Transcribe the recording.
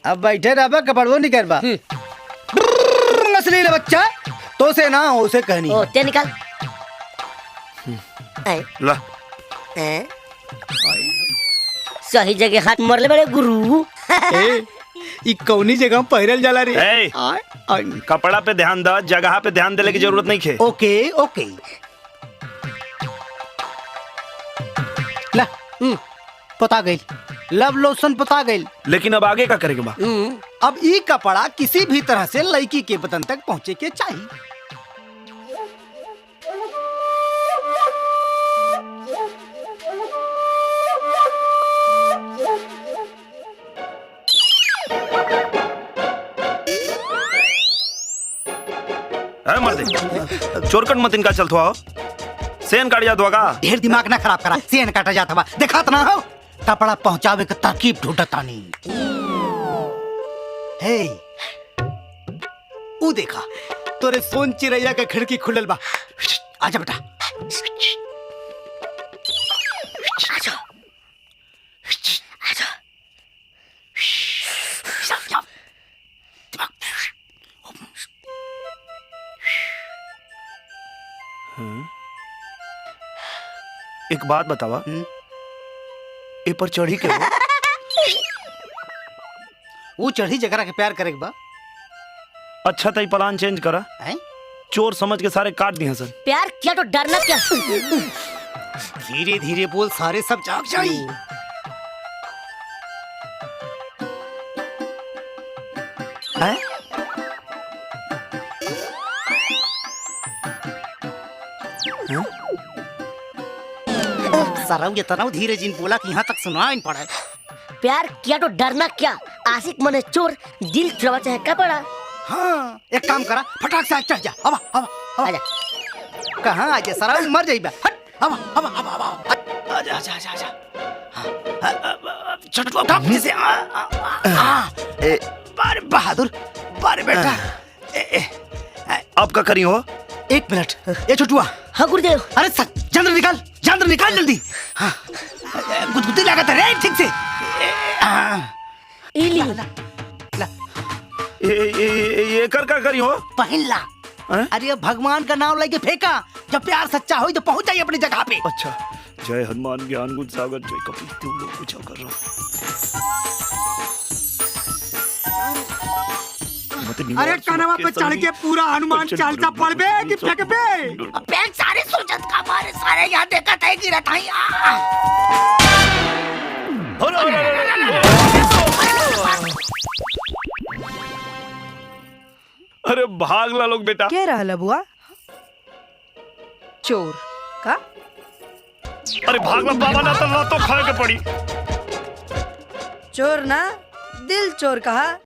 अब बैठे रहा कपड़वो नहीं करबा असली बच्चा तो से ना उसे कहनी ओ ते निकाल ला सही जगह हाथ मरले बड़े गुरु। ई कौनी जगह पहिरल जाला रे। कपड़ा पे ध्यान द, जगह पे ध्यान देने की जरूरत नहीं है। ओके ओके ला पता गई लव लोशन पता गई। लेकिन अब आगे का करेगा बा? अब ई कपड़ा किसी भी तरह से लड़की के बदन तक पहुंचे के चाहिए। चोरकट मत इनका चलतो आओ सेन काट जात का ढेर दिमाग ना खराब करा सेन काटा जात बा देखा ना हो कपड़ा पहुंचावे के तरकीब ढूंढतानी। हे ऊ देखा तोरे सोन चिड़ैया के खिड़की खुलल बा। आजा बेटा आजा आजा एक बात बतावा ए पर चढ़ी के वो चढ़ी जगह के प्यार करे बा। अच्छा तई प्लान चेंज करा चोर समझ के सारे काट दिए सर। प्यार किया तो डरना क्या? धीरे धीरे बोल सारे सब जाग जाई। हैं सराउ ये तनाव धीरे जिन बोला कि यहाँ तक सुनाई पड़ा। प्यार किया तो डरना क्या? आशिक मने चोर दिल चुरावा चाहे कपड़ा। हाँ एक काम करा फटाक से चढ़ जा। अब आजा कहाँ आजा सराउ मर जाइबा। हट अब आजा आजा आजा आजा चट उठा से बारे बहादुर बारे बेटा अब का करी हो? एक मिनट ये छुटुआ। हाँ गुरुदेव। अरे सर जंद्र निकाल जल्दी। हाँ गुदगुदी लगा था रे ठीक से। इली ये कर का करी हो? पहला अरे भगवान का नाम लेके फेंका जब प्यार सच्चा हो तो पहुंच जाइए अपनी जगह पे। अच्छा जय हनुमान ज्ञान गुण सागर जय कपी तुम लोग कुछ कर रहा अरे कनवा पे चढ़ के पूरा हनुमान चालीसा पढ़बे कि फेंकबे? पेट सारे सोचत का मारे सारे यहाँ देखा था कि रथाई अरे भाग ला लोग बेटा। क्या रहा बुआ? चोर का? अरे भाग ला बाबा ना तो खाए के पड़ी। चोर ना दिल चोर कहा।